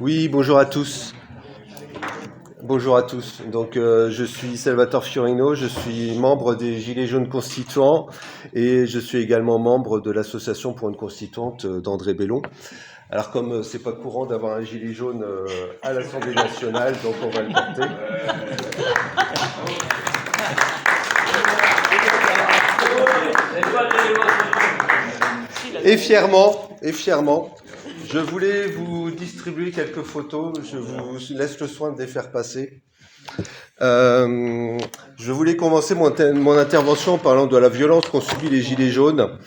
Oui, bonjour à tous. Bonjour à tous. Donc, je suis Salvatore Fiorino, je suis membre des Gilets jaunes constituants et je suis également membre de l'association pour une constituante d'André Bellon. Alors, comme c'est pas courant d'avoir un gilet jaune à l'Assemblée nationale, donc on va le porter. Et fièrement, je voulais vous distribuer quelques photos. Je vous laisse le soin de les faire passer. Je voulais commencer mon intervention en parlant de la violence qu'ont subi les Gilets jaunes,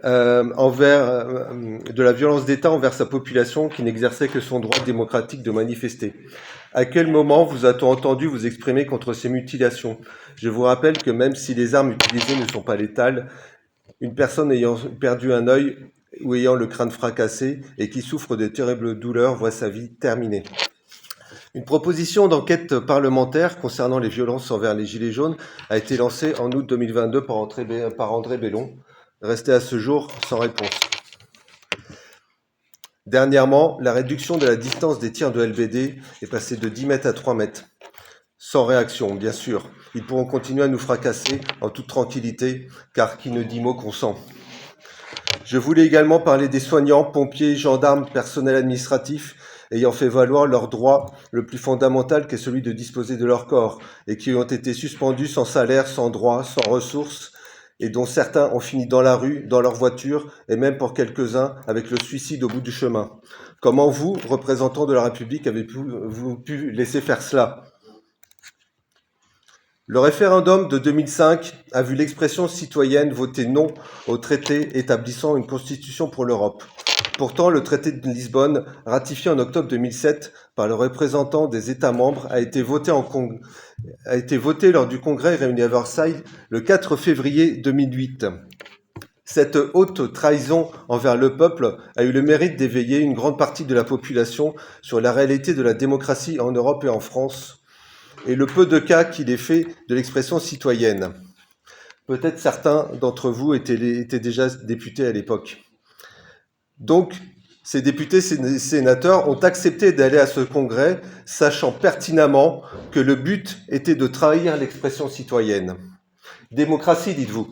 de la violence d'État envers sa population qui n'exerçait que son droit démocratique de manifester. À quel moment vous a-t-on entendu vous exprimer contre ces mutilations ? Je vous rappelle que même si les armes utilisées ne sont pas létales, une personne ayant perdu un œil ou ayant le crâne fracassé et qui souffre de terribles douleurs voit sa vie terminée. Une proposition d'enquête parlementaire concernant les violences envers les Gilets jaunes a été lancée en août 2022 par André Bellon, restée à ce jour sans réponse. Dernièrement, la réduction de la distance des tirs de LBD est passée de 10 mètres à 3 mètres. Sans réaction, bien sûr. Ils pourront continuer à nous fracasser en toute tranquillité, car qui ne dit mot consent. Je voulais également parler des soignants, pompiers, gendarmes, personnel administratif, ayant fait valoir leur droit le plus fondamental qu'est celui de disposer de leur corps, et qui ont été suspendus sans salaire, sans droit, sans ressources, et dont certains ont fini dans la rue, dans leur voiture, et même pour quelques-uns avec le suicide au bout du chemin. Comment vous, représentants de la République, avez-vous pu laisser faire cela ? Le référendum de 2005 a vu l'expression citoyenne voter non au traité établissant une constitution pour l'Europe. Pourtant, le traité de Lisbonne, ratifié en octobre 2007 par le représentant des États membres, a été voté lors du congrès réuni à Versailles le 4 février 2008. Cette haute trahison envers le peuple a eu le mérite d'éveiller une grande partie de la population sur la réalité de la démocratie en Europe et en France, et le peu de cas qu'il ait fait de l'expression citoyenne. Peut-être certains d'entre vous étaient déjà députés à l'époque. Donc, ces députés sénateurs ont accepté d'aller à ce congrès, sachant pertinemment que le but était de trahir l'expression citoyenne. Démocratie, dites-vous.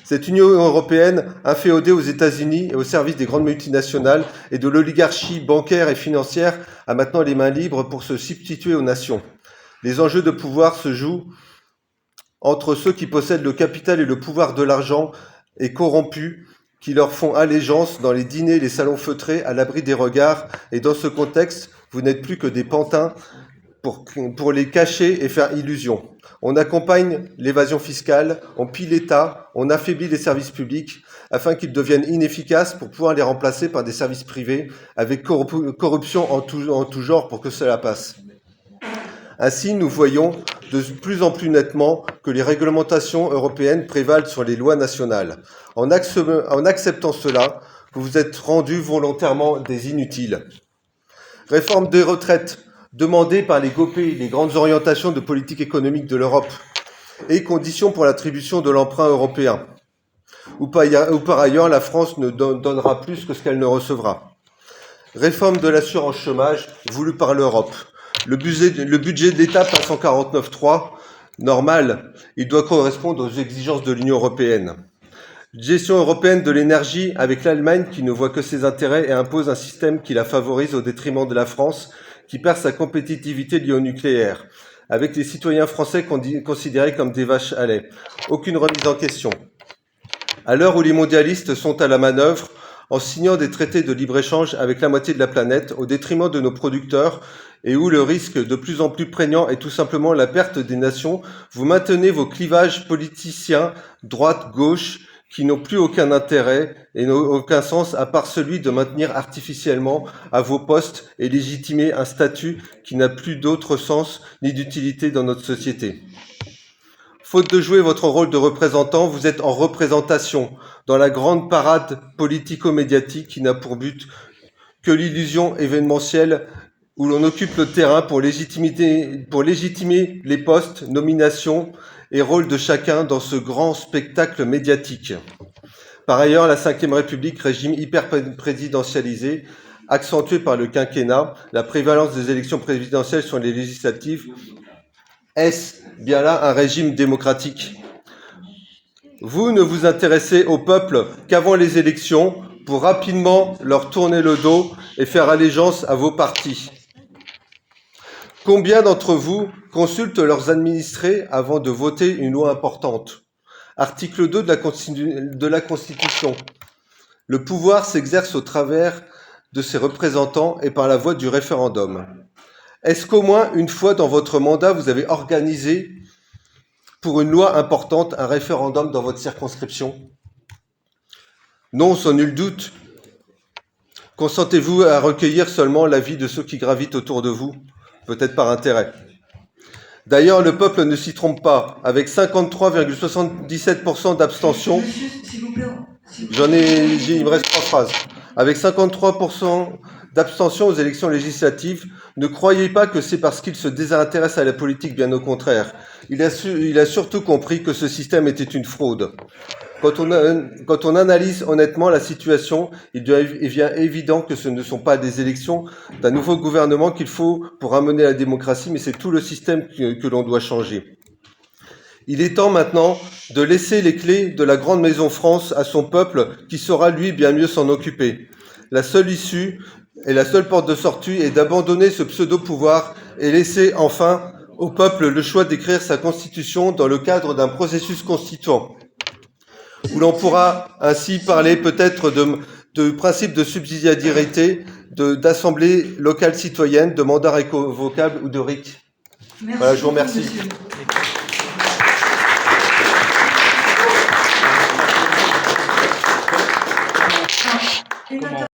Cette Union européenne, inféodée aux États-Unis et au service des grandes multinationales et de l'oligarchie bancaire et financière, a maintenant les mains libres pour se substituer aux nations. Les enjeux de pouvoir se jouent entre ceux qui possèdent le capital et le pouvoir de l'argent et corrompus, qui leur font allégeance dans les dîners et les salons feutrés à l'abri des regards. Et dans ce contexte, vous n'êtes plus que des pantins pour les cacher et faire illusion. On accompagne l'évasion fiscale, on pille l'État, on affaiblit les services publics afin qu'ils deviennent inefficaces pour pouvoir les remplacer par des services privés avec corruption en tout genre pour que cela passe. Ainsi, nous voyons de plus en plus nettement que les réglementations européennes prévalent sur les lois nationales. En acceptant cela, vous vous êtes rendus volontairement des inutiles. Réforme des retraites, demandée par les GOPÉ, les grandes orientations de politique économique de l'Europe, et conditions pour l'attribution de l'emprunt européen. Ou par ailleurs, la France ne donnera plus que ce qu'elle ne recevra. Réforme de l'assurance chômage, voulue par l'Europe. Le budget de l'État passe en 49.3, normal, il doit correspondre aux exigences de l'Union européenne. Gestion européenne de l'énergie avec l'Allemagne qui ne voit que ses intérêts et impose un système qui la favorise au détriment de la France, qui perd sa compétitivité liée au nucléaire, avec les citoyens français considérés comme des vaches à lait. Aucune remise en question. À l'heure où les mondialistes sont à la manœuvre, en signant des traités de libre-échange avec la moitié de la planète, au détriment de nos producteurs, et où le risque de plus en plus prégnant est tout simplement la perte des nations, vous maintenez vos clivages politiciens, droite-gauche, qui n'ont plus aucun intérêt et n'ont aucun sens à part celui de maintenir artificiellement à vos postes et légitimer un statut qui n'a plus d'autre sens ni d'utilité dans notre société. Faute de jouer votre rôle de représentant, vous êtes en représentation dans la grande parade politico-médiatique qui n'a pour but que l'illusion événementielle où l'on occupe le terrain pour légitimer les postes, nominations et rôles de chacun dans ce grand spectacle médiatique. Par ailleurs, la Ve République, régime hyper-présidentialisé, accentuée par le quinquennat, la prévalence des élections présidentielles sur les législatives, est-ce bien là un régime démocratique? Vous ne vous intéressez au peuple qu'avant les élections pour rapidement leur tourner le dos et faire allégeance à vos partis. Combien d'entre vous consultent leurs administrés avant de voter une loi importante? Article 2 de la Constitution. Le pouvoir s'exerce au travers de ses représentants et par la voie du référendum. Est-ce qu'au moins une fois dans votre mandat, vous avez organisé pour une loi importante un référendum dans votre circonscription? Non, sans nul doute. Consentez-vous à recueillir seulement l'avis de ceux qui gravitent autour de vous? Peut-être par intérêt. D'ailleurs, le peuple ne s'y trompe pas. Avec 53,77% d'abstention, il me reste 3 phrases. Avec 53% d'abstention aux élections législatives, ne croyez pas que c'est parce qu'il se désintéresse à la politique, bien au contraire. Il a surtout compris que ce système était une fraude. Quand on analyse honnêtement la situation, il devient évident que ce ne sont pas des élections d'un nouveau gouvernement qu'il faut pour amener la démocratie, mais c'est tout le système que l'on doit changer. Il est temps maintenant de laisser les clés de la grande maison France à son peuple qui saura lui bien mieux s'en occuper. La seule issue et la seule porte de sortie est d'abandonner ce pseudo-pouvoir et laisser enfin au peuple le choix d'écrire sa constitution dans le cadre d'un processus constituant, où l'on pourra ainsi parler peut-être de principe de subsidiarité, d'assemblée locale citoyenne, de mandat révocable ou de RIC. Voilà, je vous remercie.